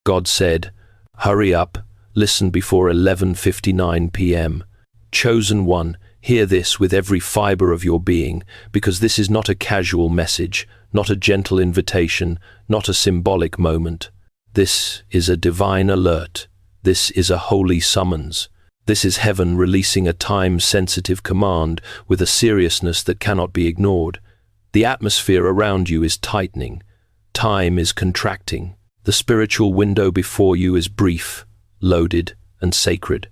God said, "Hurry up, listen before 11:59 p.m. Chosen one, hear this with every fiber of your being, because this is not a casual message, not a gentle invitation, not a symbolic moment. This is a divine alert. This is a holy summons. This is heaven releasing a time-sensitive command with a seriousness that cannot be ignored. The atmosphere around you is tightening. Time is contracting. The spiritual window before you is brief, loaded, and sacred.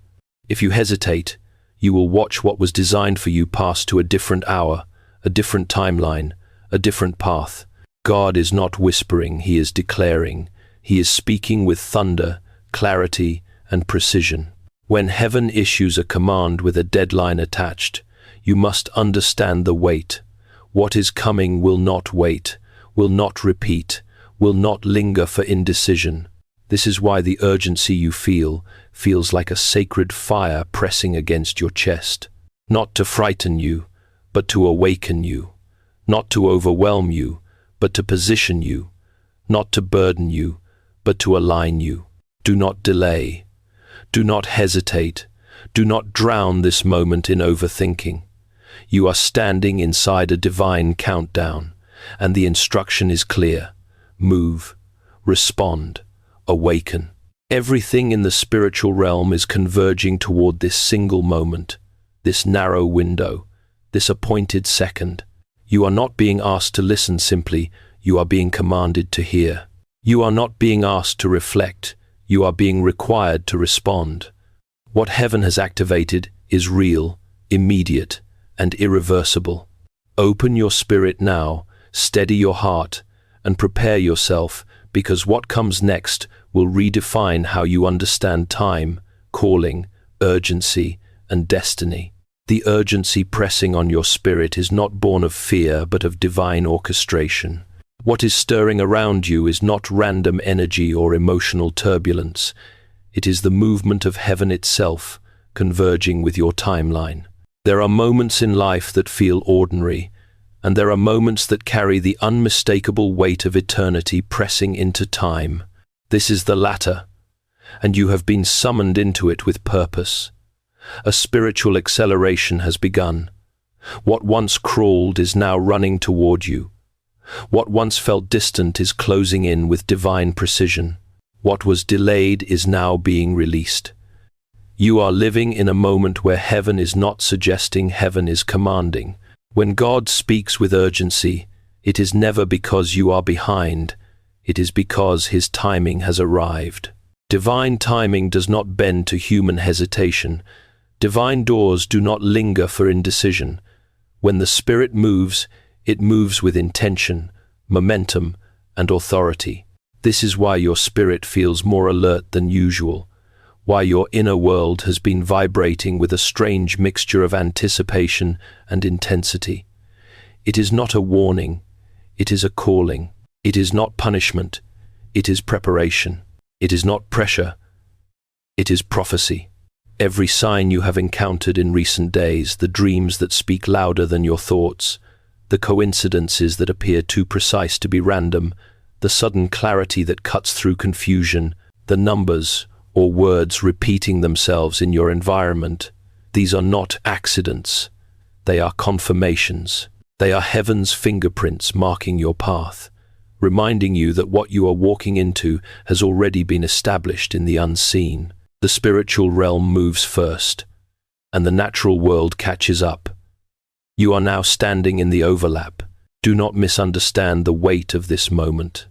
If you hesitate, you will watch what was designed for you pass to a different hour, a different timeline, a different path. God is not whispering, He is declaring. He is speaking with thunder, clarity, and precision. When heaven issues a command with a deadline attached, you must understand the weight. What is coming will not wait, will not repeat, will not linger for indecision. This is why the urgency you feel feels like a sacred fire pressing against your chest. Not to frighten you, but to awaken you. Not to overwhelm you, but to position you. Not to burden you, but to align you. Do not delay. Do not hesitate. Do not drown this moment in overthinking. You are standing inside a divine countdown, and the instruction is clear. Move, respond, awaken. Everything in the spiritual realm is converging toward this single moment, this narrow window, this appointed second. You are not being asked to listen simply, you are being commanded to hear. You are not being asked to reflect, you are being required to respond. What heaven has activated is real, immediate, and irreversible. Open your spirit now, steady your heart, and prepare yourself, because what comes next will redefine how you understand time, calling, urgency, and destiny. The urgency pressing on your spirit is not born of fear, but of divine orchestration. What is stirring around you is not random energy or emotional turbulence. It is the movement of heaven itself, converging with your timeline. There are moments in life that feel ordinary, and there are moments that carry the unmistakable weight of eternity pressing into time. This is the latter, and you have been summoned into it with purpose. A spiritual acceleration has begun. What once crawled is now running toward you. What once felt distant is closing in with divine precision. What was delayed is now being released. You are living in a moment where heaven is not suggesting, heaven is commanding. When God speaks with urgency, it is never because you are behind. It is because His timing has arrived. Divine timing does not bend to human hesitation. Divine doors do not linger for indecision. When the Spirit moves, it moves with intention, momentum, and authority. This is why your spirit feels more alert than usual, why your inner world has been vibrating with a strange mixture of anticipation and intensity. It is not a warning, it is a calling. It is not punishment, it is preparation. It is not pressure, it is prophecy. Every sign you have encountered in recent days, the dreams that speak louder than your thoughts, the coincidences that appear too precise to be random, the sudden clarity that cuts through confusion, the numbers or words repeating themselves in your environment, these are not accidents. They are confirmations. They are heaven's fingerprints marking your path, reminding you that what you are walking into has already been established in the unseen. The spiritual realm moves first, and the natural world catches up. You are now standing in the overlap. Do not misunderstand the weight of this moment.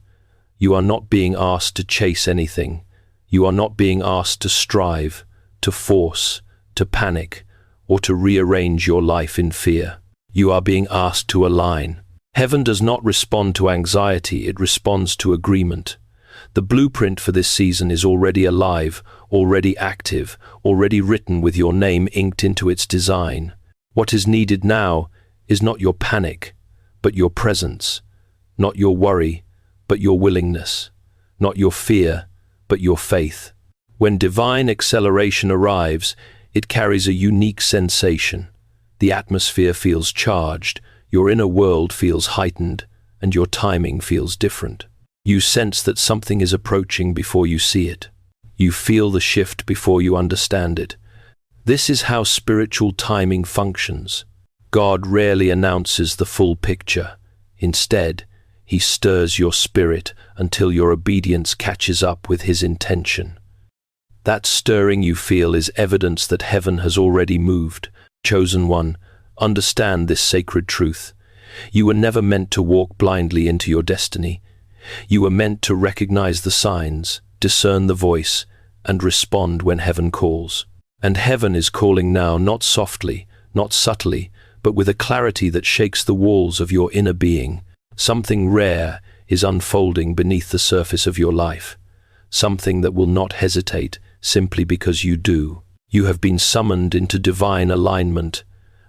You are not being asked to chase anything. You are not being asked to strive, to force, to panic, or to rearrange your life in fear. You are being asked to align. Heaven does not respond to anxiety, it responds to agreement. The blueprint for this season is already alive, already active, already written with your name inked into its design. What is needed now is not your panic, but your presence. Not your worry, but your willingness. Not your fear, but your faith. When divine acceleration arrives, it carries a unique sensation. The atmosphere feels charged, your inner world feels heightened, and your timing feels different. You sense that something is approaching before you see it. You feel the shift before you understand it. This is how spiritual timing functions. God rarely announces the full picture. Instead, He stirs your spirit until your obedience catches up with His intention. That stirring you feel is evidence that heaven has already moved. Chosen one, understand this sacred truth. You were never meant to walk blindly into your destiny. You were meant to recognize the signs, discern the voice, and respond when heaven calls. And heaven is calling now, not softly, not subtly, but with a clarity that shakes the walls of your inner being. Something rare is unfolding beneath the surface of your life. Something that will not hesitate simply because you do. You have been summoned into divine alignment,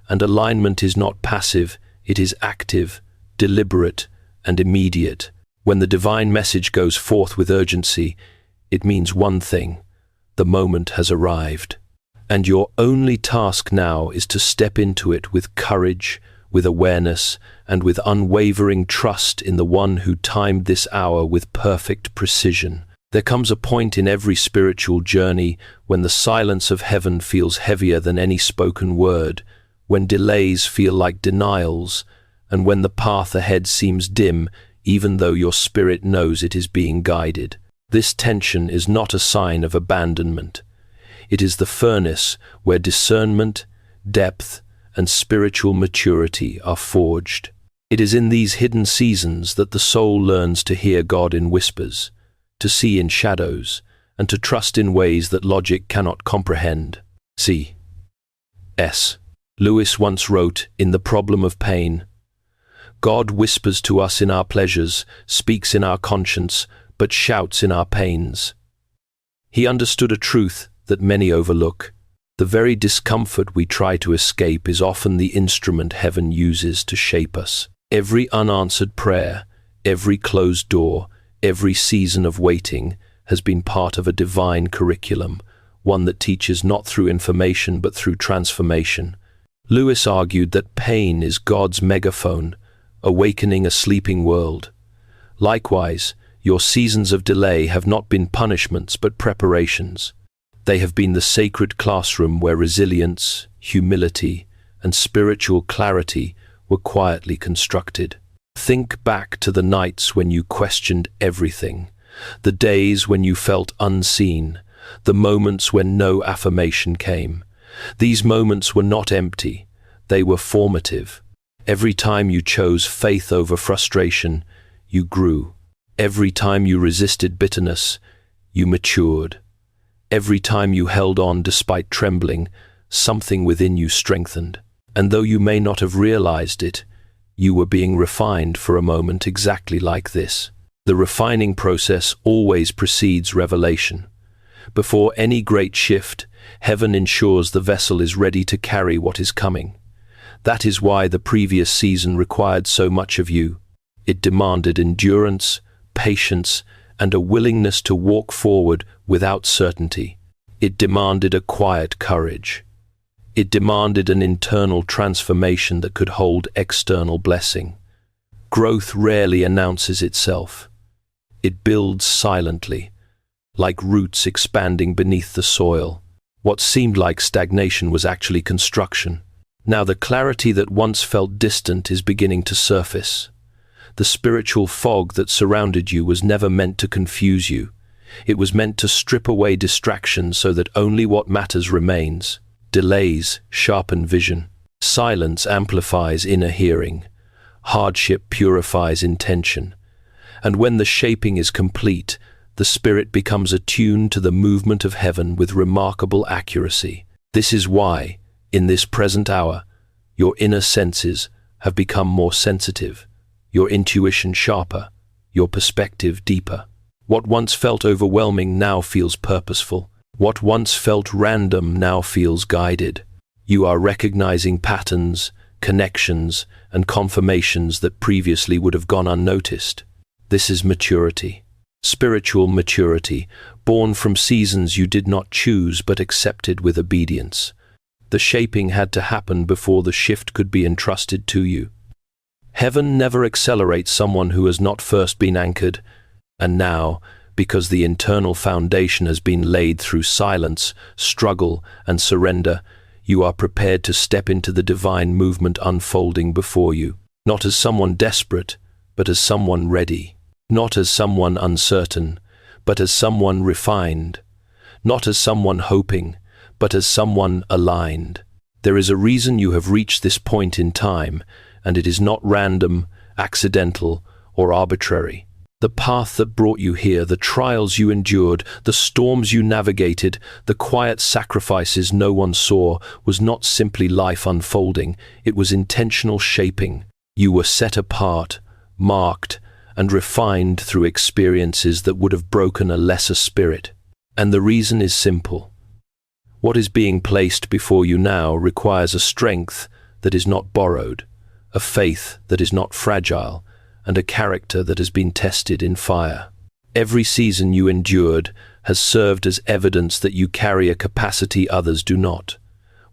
and alignment is not passive, it is active, deliberate, and immediate. When the divine message goes forth with urgency, it means one thing: the moment has arrived. And your only task now is to step into it with courage, with awareness, and with unwavering trust in the one who timed this hour with perfect precision. There comes a point in every spiritual journey when the silence of heaven feels heavier than any spoken word, when delays feel like denials, and when the path ahead seems dim, even though your spirit knows it is being guided. This tension is not a sign of abandonment. It is the furnace where discernment, depth, and spiritual maturity are forged. It is in these hidden seasons that the soul learns to hear God in whispers, to see in shadows, and to trust in ways that logic cannot comprehend. C.S. Lewis once wrote in The Problem of Pain, "God whispers to us in our pleasures, speaks in our conscience, but shouts in our pains." He understood a truth that many overlook. The very discomfort we try to escape is often the instrument heaven uses to shape us. Every unanswered prayer, every closed door, every season of waiting has been part of a divine curriculum, one that teaches not through information but through transformation. Lewis argued that pain is God's megaphone, awakening a sleeping world. Likewise, your seasons of delay have not been punishments but preparations. They have been the sacred classroom where resilience, humility, and spiritual clarity were quietly constructed. Think back to the nights when you questioned everything, the days when you felt unseen, the moments when no affirmation came. These moments were not empty, they were formative. Every time you chose faith over frustration, you grew. Every time you resisted bitterness, you matured. Every time you held on despite trembling, something within you strengthened. And though you may not have realized it, you were being refined for a moment exactly like this. The refining process always precedes revelation. Before any great shift, heaven ensures the vessel is ready to carry what is coming. That is why the previous season required so much of you. It demanded endurance, patience, and a willingness to walk forward without certainty. It demanded a quiet courage. It demanded an internal transformation that could hold external blessing. Growth rarely announces itself. It builds silently, like roots expanding beneath the soil. What seemed like stagnation was actually construction. Now the clarity that once felt distant is beginning to surface. The spiritual fog that surrounded you was never meant to confuse you. It was meant to strip away distractions so that only what matters remains. Delays sharpen vision. Silence amplifies inner hearing. Hardship purifies intention. And when the shaping is complete, the spirit becomes attuned to the movement of heaven with remarkable accuracy. This is why, in this present hour, your inner senses have become more sensitive, your intuition sharper, your perspective deeper. What once felt overwhelming now feels purposeful. What once felt random now feels guided. You are recognizing patterns, connections, and confirmations that previously would have gone unnoticed. This is maturity. Spiritual maturity, born from seasons you did not choose but accepted with obedience. The shaping had to happen before the shift could be entrusted to you. Heaven never accelerates someone who has not first been anchored. And now, because the internal foundation has been laid through silence, struggle, and surrender, you are prepared to step into the divine movement unfolding before you, not as someone desperate, but as someone ready, not as someone uncertain, but as someone refined, not as someone hoping, but as someone aligned. There is a reason you have reached this point in time, and it is not random, accidental, or arbitrary. The path that brought you here, the trials you endured, the storms you navigated, the quiet sacrifices no one saw, was not simply life unfolding, it was intentional shaping. You were set apart, marked, and refined through experiences that would have broken a lesser spirit. And the reason is simple. What is being placed before you now requires a strength that is not borrowed, a faith that is not fragile, and a character that has been tested in fire. Every season you endured has served as evidence that you carry a capacity others do not.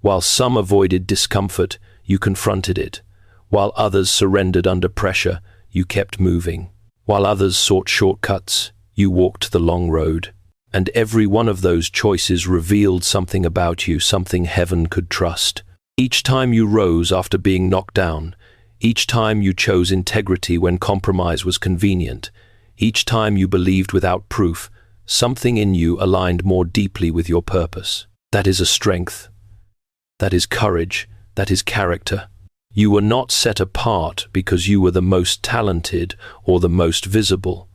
While some avoided discomfort, you confronted it. While others surrendered under pressure, you kept moving. While others sought shortcuts, you walked the long road. And every one of those choices revealed something about you, something heaven could trust. Each time you rose after being knocked down, each time you chose integrity when compromise was convenient, each time you believed without proof, something in you aligned more deeply with your purpose. That is a strength. That is courage. That is character. You were not set apart because you were the most talented or the most visible,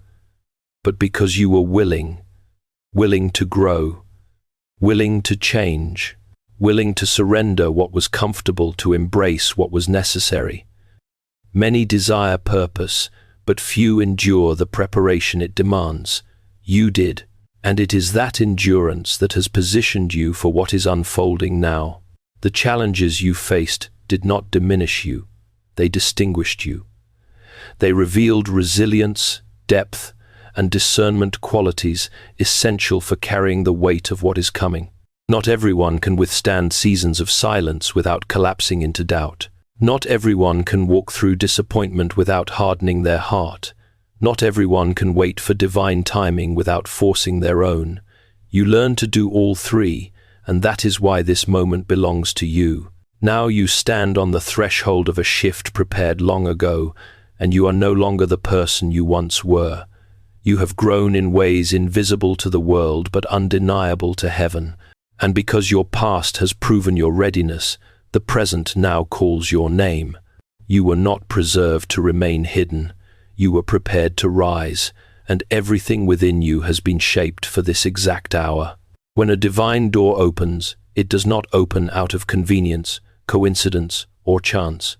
but because you were willing to grow, willing to change, willing to surrender what was comfortable to embrace what was necessary. Many desire purpose, but few endure the preparation it demands. You did, and it is that endurance that has positioned you for what is unfolding now. The challenges you faced did not diminish you, they distinguished you. They revealed resilience, depth, and discernment qualities essential for carrying the weight of what is coming. Not everyone can withstand seasons of silence without collapsing into doubt. Not everyone can walk through disappointment without hardening their heart. Not everyone can wait for divine timing without forcing their own. You learn to do all three, and that is why this moment belongs to you. Now you stand on the threshold of a shift prepared long ago, and you are no longer the person you once were. You have grown in ways invisible to the world but undeniable to heaven, and because your past has proven your readiness, the present now calls your name. You were not preserved to remain hidden. You were prepared to rise, and everything within you has been shaped for this exact hour. When a divine door opens, it does not open out of convenience, coincidence, or chance.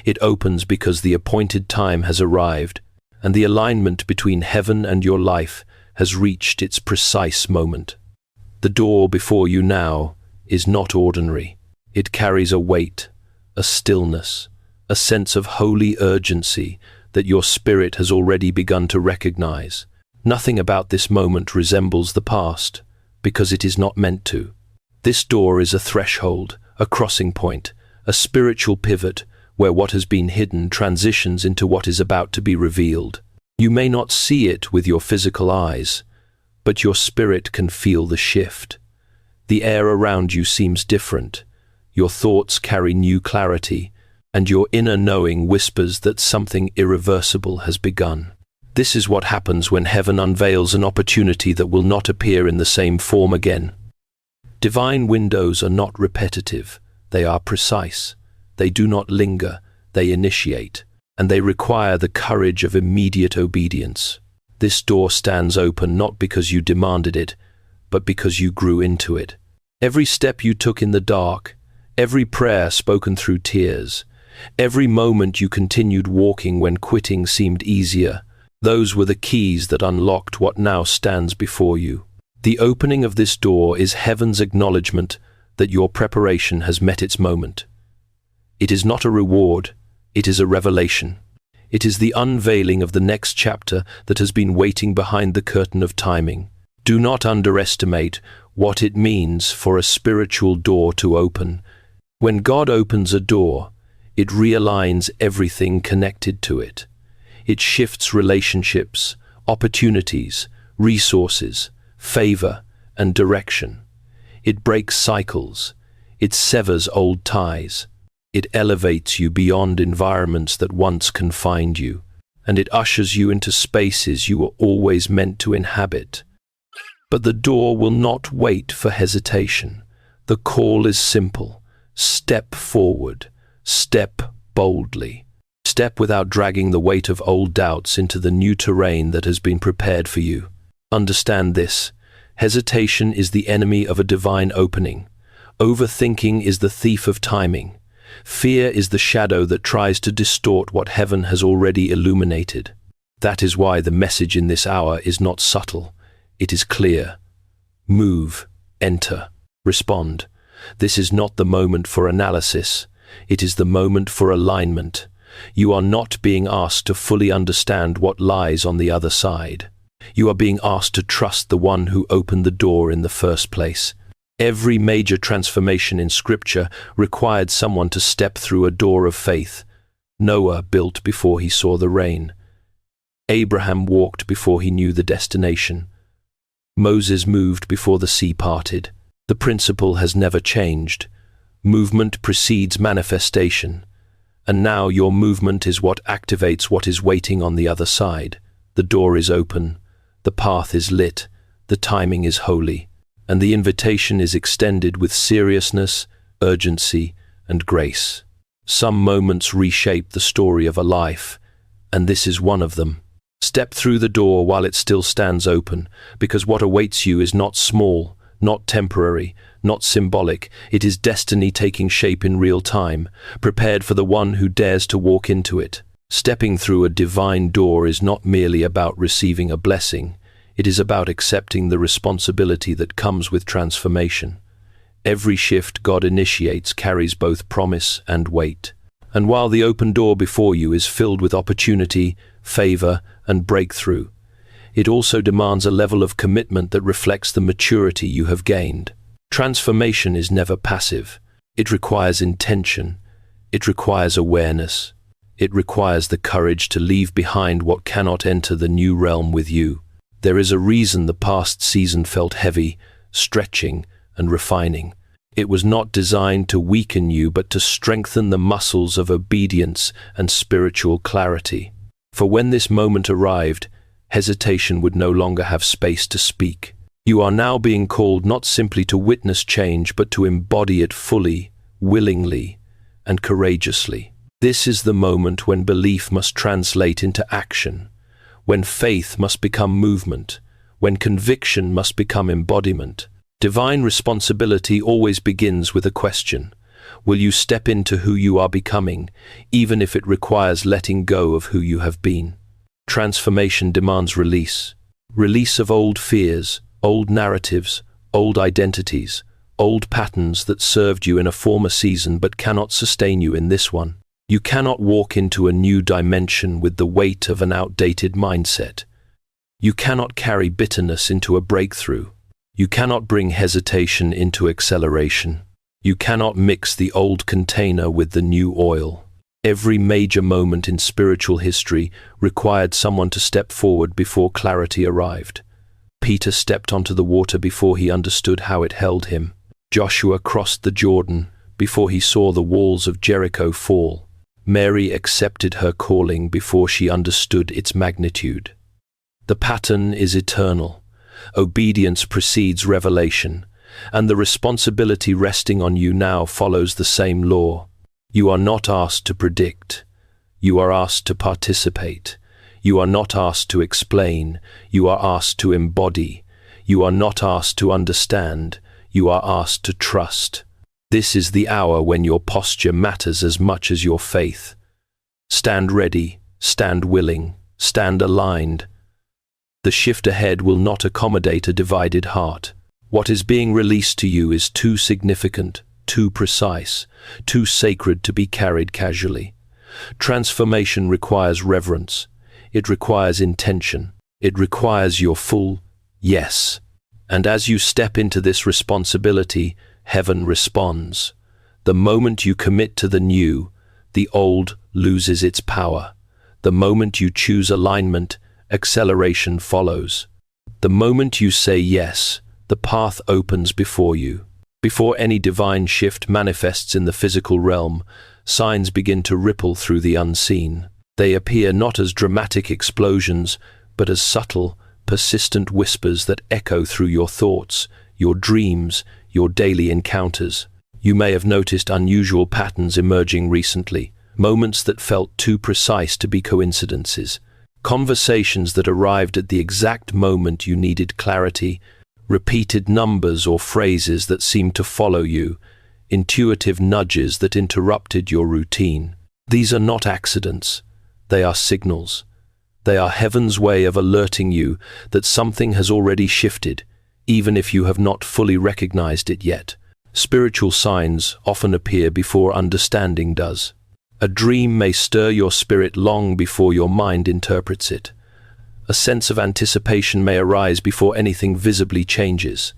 It opens because the appointed time has arrived, and the alignment between heaven and your life has reached its precise moment. The door before you now is not ordinary. It carries a weight, a stillness, a sense of holy urgency that your spirit has already begun to recognize. Nothing about this moment resembles the past, because it is not meant to. This door is a threshold, a crossing point, a spiritual pivot where what has been hidden transitions into what is about to be revealed. You may not see it with your physical eyes, but your spirit can feel the shift. The air around you seems different. Your thoughts carry new clarity, and your inner knowing whispers that something irreversible has begun. This is what happens when heaven unveils an opportunity that will not appear in the same form again. Divine windows are not repetitive, they are precise. They do not linger, they initiate, and they require the courage of immediate obedience. This door stands open not because you demanded it, but because you grew into it. Every step you took in the dark, every prayer spoken through tears, every moment you continued walking when quitting seemed easier, those were the keys that unlocked what now stands before you. The opening of this door is heaven's acknowledgement that your preparation has met its moment. It is not a reward, it is a revelation. It is the unveiling of the next chapter that has been waiting behind the curtain of timing. Do not underestimate what it means for a spiritual door to open. When God opens a door, it realigns everything connected to it. It shifts relationships, opportunities, resources, favor, and direction. It breaks cycles. It severs old ties. It elevates you beyond environments that once confined you, and it ushers you into spaces you were always meant to inhabit. But the door will not wait for hesitation. The call is simple. Step forward. Step boldly. Step without dragging the weight of old doubts into the new terrain that has been prepared for you. Understand this. Hesitation is the enemy of a divine opening. Overthinking is the thief of timing. Fear is the shadow that tries to distort what heaven has already illuminated. That is why the message in this hour is not subtle. It is clear. Move, enter, respond. This is not the moment for analysis. It is the moment for alignment. You are not being asked to fully understand what lies on the other side. You are being asked to trust the one who opened the door in the first place. Every major transformation in Scripture required someone to step through a door of faith. Noah built before he saw the rain. Abraham walked before he knew the destination. Moses moved before the sea parted. The principle has never changed. Movement precedes manifestation. And now your movement is what activates what is waiting on the other side. The door is open. The path is lit. The timing is holy. And the invitation is extended with seriousness, urgency, and grace. Some moments reshape the story of a life, and this is one of them. Step through the door while it still stands open, because what awaits you is not small, not temporary, not symbolic. It is destiny taking shape in real time, prepared for the one who dares to walk into it. Stepping through a divine door is not merely about receiving a blessing. It is about accepting the responsibility that comes with transformation. Every shift God initiates carries both promise and weight. And while the open door before you is filled with opportunity, favor, and breakthrough, it also demands a level of commitment that reflects the maturity you have gained. Transformation is never passive. It requires intention. It requires awareness. It requires the courage to leave behind what cannot enter the new realm with you. There is a reason the past season felt heavy, stretching, and refining. It was not designed to weaken you, but to strengthen the muscles of obedience and spiritual clarity. For when this moment arrived, hesitation would no longer have space to speak. You are now being called not simply to witness change, but to embody it fully, willingly, and courageously. This is the moment when belief must translate into action, when faith must become movement, when conviction must become embodiment. Divine responsibility always begins with a question. Will you step into who you are becoming, even if it requires letting go of who you have been? Transformation demands release. Release of old fears, old narratives, old identities, old patterns that served you in a former season but cannot sustain you in this one. You cannot walk into a new dimension with the weight of an outdated mindset. You cannot carry bitterness into a breakthrough. You cannot bring hesitation into acceleration. You cannot mix the old container with the new oil. Every major moment in spiritual history required someone to step forward before clarity arrived. Peter stepped onto the water before he understood how it held him. Joshua crossed the Jordan before he saw the walls of Jericho fall. Mary accepted her calling before she understood its magnitude. The pattern is eternal. Obedience precedes revelation, and the responsibility resting on you now follows the same law. You are not asked to predict. You are asked to participate. You are not asked to explain. You are asked to embody. You are not asked to understand. You are asked to trust. This is the hour when your posture matters as much as your faith. Stand ready, stand willing, stand aligned. The shift ahead will not accommodate a divided heart. What is being released to you is too significant, too precise, too sacred to be carried casually. Transformation requires reverence. It requires intention. It requires your full yes. And as you step into this responsibility, heaven responds. The moment you commit to the new, the old loses its power. The moment you choose alignment, acceleration follows. The moment you say yes, the path opens before you. Before any divine shift manifests in the physical realm, signs begin to ripple through the unseen. They appear not as dramatic explosions, but as subtle, persistent whispers that echo through your thoughts, your dreams, your daily encounters. You may have noticed unusual patterns emerging recently, moments that felt too precise to be coincidences, conversations that arrived at the exact moment you needed clarity, repeated numbers or phrases that seemed to follow you, intuitive nudges that interrupted your routine. These are not accidents. They are signals. They are heaven's way of alerting you that something has already shifted, even if you have not fully recognized it yet. Spiritual signs often appear before understanding does. A dream may stir your spirit long before your mind interprets it. A sense of anticipation may arise before anything visibly changes.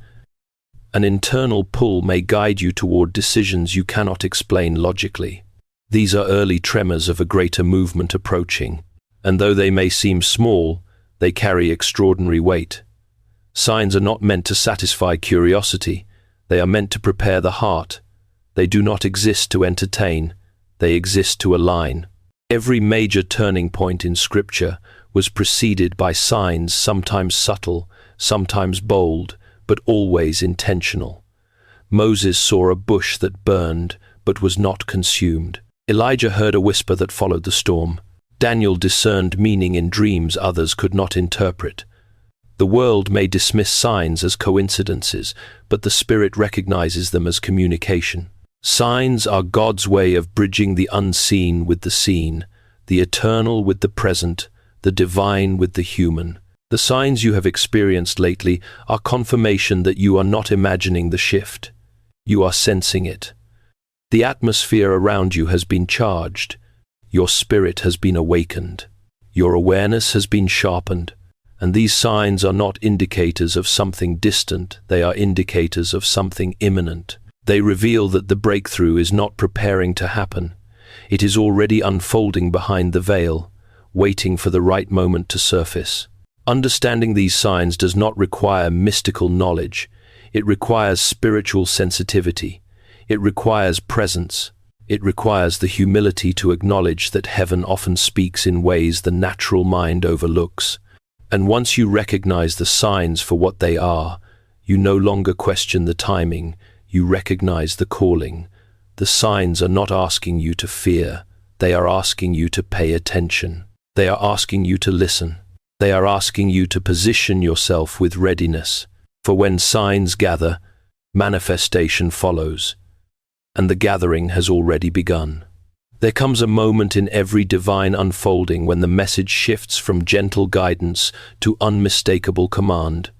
An internal pull may guide you toward decisions you cannot explain logically. These are early tremors of a greater movement approaching, and though they may seem small, they carry extraordinary weight. Signs are not meant to satisfy curiosity. They are meant to prepare the heart. They do not exist to entertain. They exist to align. Every major turning point in Scripture was preceded by signs, sometimes subtle, sometimes bold, but always intentional. Moses saw a bush that burned, but was not consumed. Elijah heard a whisper that followed the storm. Daniel discerned meaning in dreams others could not interpret. The world may dismiss signs as coincidences, but the Spirit recognizes them as communication. Signs are God's way of bridging the unseen with the seen, the eternal with the present, the divine with the human. The signs you have experienced lately are confirmation that you are not imagining the shift. You are sensing it. The atmosphere around you has been charged. Your spirit has been awakened. Your awareness has been sharpened. And these signs are not indicators of something distant, they are indicators of something imminent. They reveal that the breakthrough is not preparing to happen. It is already unfolding behind the veil, waiting for the right moment to surface. Understanding these signs does not require mystical knowledge. It requires spiritual sensitivity. It requires presence. It requires the humility to acknowledge that heaven often speaks in ways the natural mind overlooks. And once you recognize the signs for what they are, you no longer question the timing, you recognize the calling. The signs are not asking you to fear, they are asking you to pay attention. They are asking you to listen. They are asking you to position yourself with readiness. For when signs gather, manifestation follows, and the gathering has already begun. There comes a moment in every divine unfolding when the message shifts from gentle guidance to unmistakable command.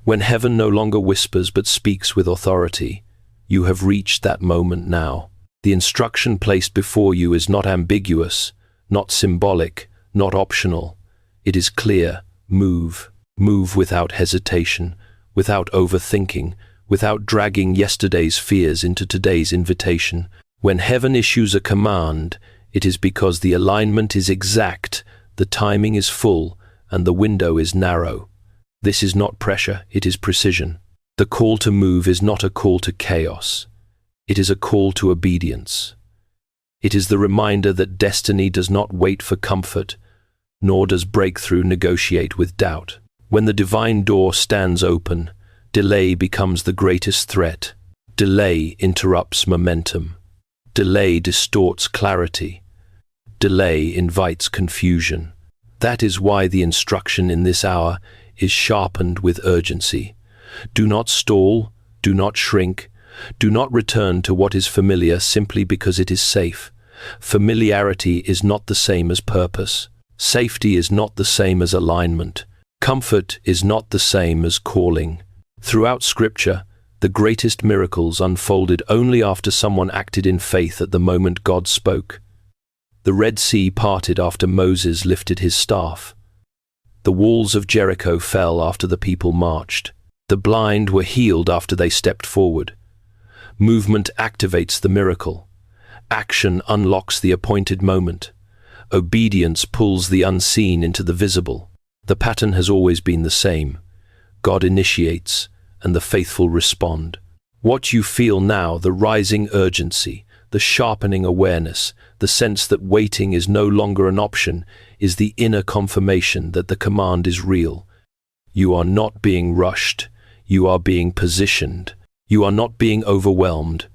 When heaven no longer whispers but speaks with authority, you have reached that moment now. The instruction placed before you is not ambiguous, not symbolic, not optional. It is clear. Move. Move without hesitation, without overthinking, without dragging yesterday's fears into today's invitation. When heaven issues a command, it is because the alignment is exact, the timing is full, and the window is narrow. This is not pressure, it is precision. The call to move is not a call to chaos. It is a call to obedience. It is the reminder that destiny does not wait for comfort, nor does breakthrough negotiate with doubt. When the divine door stands open, delay becomes the greatest threat. Delay interrupts momentum. Delay distorts clarity. Delay invites confusion. That is why the instruction in this hour is sharpened with urgency. Do not stall, do not shrink, do not return to what is familiar simply because it is safe. Familiarity is not the same as purpose. Safety is not the same as alignment. Comfort is not the same as calling. Throughout Scripture, the greatest miracles unfolded only after someone acted in faith at the moment God spoke. The Red Sea parted after Moses lifted his staff. The walls of Jericho fell after the people marched. The blind were healed after they stepped forward. Movement activates the miracle. Action unlocks the appointed moment. Obedience pulls the unseen into the visible. The pattern has always been the same. God initiates, and the faithful respond. What you feel now, the rising urgency, the sharpening awareness, the sense that waiting is no longer an option, is the inner confirmation that the command is real. You are not being rushed. You are being positioned. You are not being overwhelmed.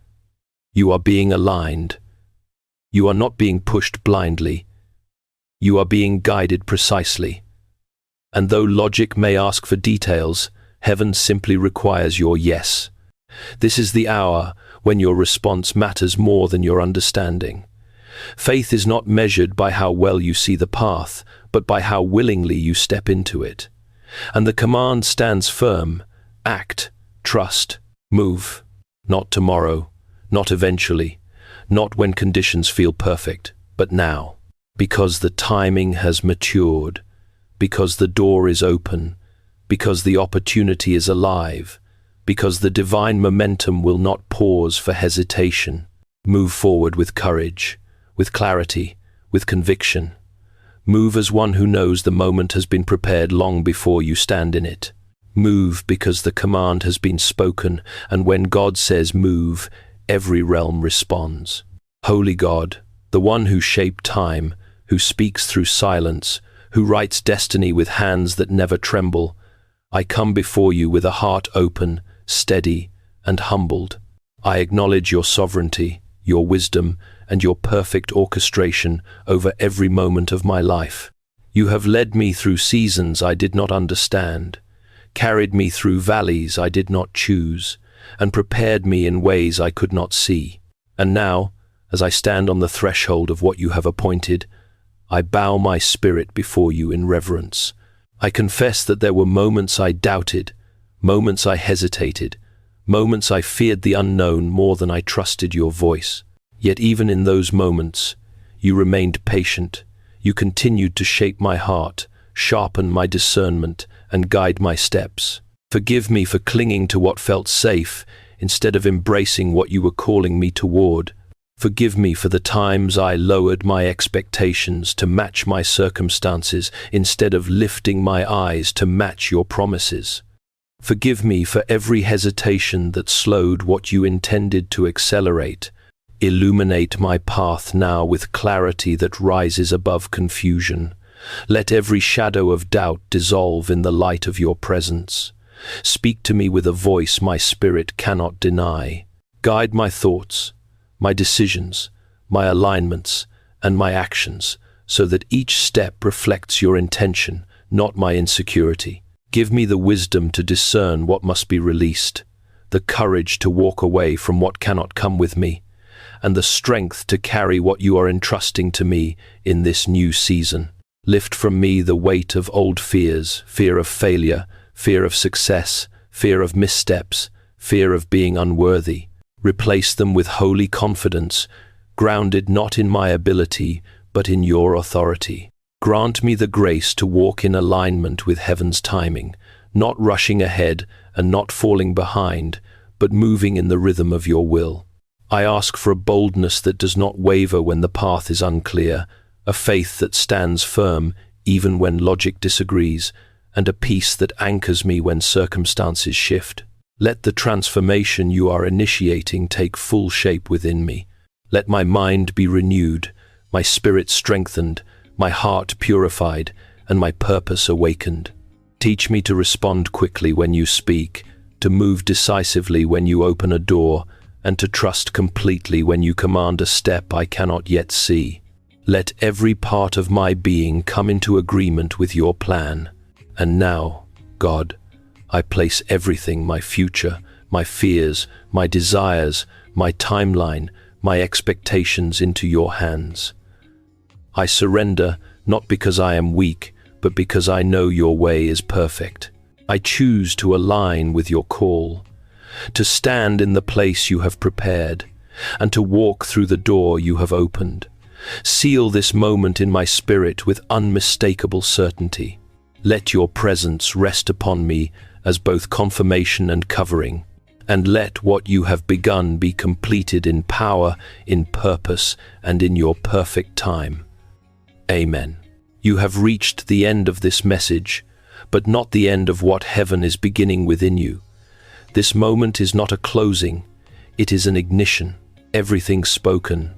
You are being aligned. You are not being pushed blindly. You are being guided precisely. And though logic may ask for details, heaven simply requires your yes. This is the hour when your response matters more than your understanding. Faith is not measured by how well you see the path, but by how willingly you step into it. And the command stands firm: act, trust, move. Not tomorrow, not eventually, not when conditions feel perfect, but now. Because the timing has matured, because the door is open, because the opportunity is alive, because the divine momentum will not pause for hesitation. Move forward with courage, with clarity, with conviction. Move as one who knows the moment has been prepared long before you stand in it. Move because the command has been spoken, and when God says move, every realm responds. Holy God, the one who shaped time, who speaks through silence, who writes destiny with hands that never tremble, I come before you with a heart open, steady, and humbled. I acknowledge your sovereignty, your wisdom, and your perfect orchestration over every moment of my life. You have led me through seasons I did not understand, carried me through valleys I did not choose, and prepared me in ways I could not see. And now, as I stand on the threshold of what you have appointed, I bow my spirit before you in reverence. I confess that there were moments I doubted, moments I hesitated, moments I feared the unknown more than I trusted your voice. Yet even in those moments, you remained patient. You continued to shape my heart, sharpen my discernment, and guide my steps. Forgive me for clinging to what felt safe instead of embracing what you were calling me toward. Forgive me for the times I lowered my expectations to match my circumstances instead of lifting my eyes to match your promises. Forgive me for every hesitation that slowed what you intended to accelerate. Illuminate my path now with clarity that rises above confusion. Let every shadow of doubt dissolve in the light of your presence. Speak to me with a voice my spirit cannot deny. Guide my thoughts, my decisions, my alignments, and my actions, so that each step reflects your intention, not my insecurity. Give me the wisdom to discern what must be released, the courage to walk away from what cannot come with me, and the strength to carry what you are entrusting to me in this new season. Lift from me the weight of old fears, fear of failure, fear of success, fear of missteps, fear of being unworthy. Replace them with holy confidence, grounded not in my ability, but in your authority. Grant me the grace to walk in alignment with heaven's timing, not rushing ahead and not falling behind, but moving in the rhythm of your will. I ask for a boldness that does not waver when the path is unclear, a faith that stands firm even when logic disagrees, and a peace that anchors me when circumstances shift. Let the transformation you are initiating take full shape within me. Let my mind be renewed, my spirit strengthened, my heart purified, and my purpose awakened. Teach me to respond quickly when you speak, to move decisively when you open a door, and to trust completely when you command a step I cannot yet see. Let every part of my being come into agreement with your plan. And now, God, I place everything, my future, my fears, my desires, my timeline, my expectations into your hands. I surrender not because I am weak, but because I know your way is perfect. I choose to align with your call, to stand in the place you have prepared, and to walk through the door you have opened. Seal this moment in my spirit with unmistakable certainty. Let your presence rest upon me as both confirmation and covering, and let what you have begun be completed in power, in purpose, and in your perfect time. Amen. You have reached the end of this message, but not the end of what heaven is beginning within you. This moment is not a closing, it is an ignition. Everything spoken,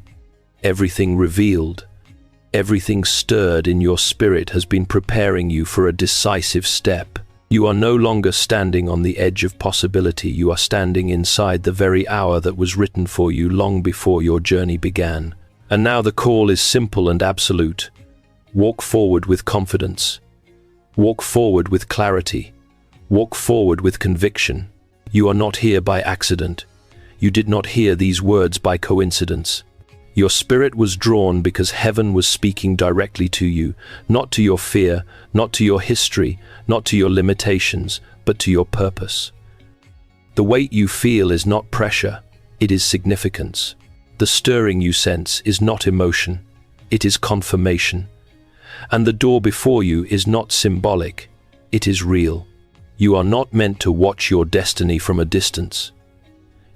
everything revealed, everything stirred in your spirit has been preparing you for a decisive step. You are no longer standing on the edge of possibility, you are standing inside the very hour that was written for you long before your journey began. And now the call is simple and absolute. Walk forward with confidence. Walk forward with clarity. Walk forward with conviction. You are not here by accident. You did not hear these words by coincidence. Your spirit was drawn because heaven was speaking directly to you, not to your fear, not to your history, not to your limitations, but to your purpose. The weight you feel is not pressure, it is significance. The stirring you sense is not emotion, it is confirmation. And the door before you is not symbolic, it is real. You are not meant to watch your destiny from a distance.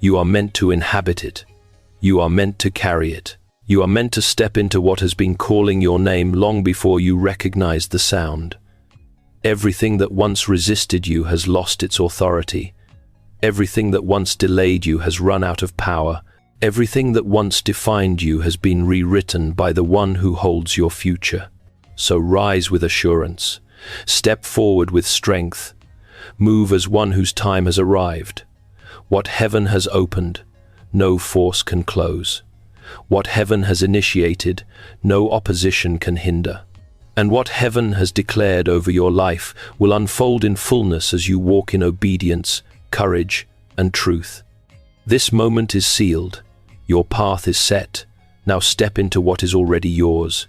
You are meant to inhabit it. You are meant to carry it. You are meant to step into what has been calling your name long before you recognized the sound. Everything that once resisted you has lost its authority. Everything that once delayed you has run out of power. Everything that once defined you has been rewritten by the one who holds your future. So rise with assurance. Step forward with strength. Move as one whose time has arrived. What heaven has opened, no force can close. What heaven has initiated, no opposition can hinder. And what heaven has declared over your life will unfold in fullness as you walk in obedience, courage, and truth. This moment is sealed. Your path is set. Now step into what is already yours.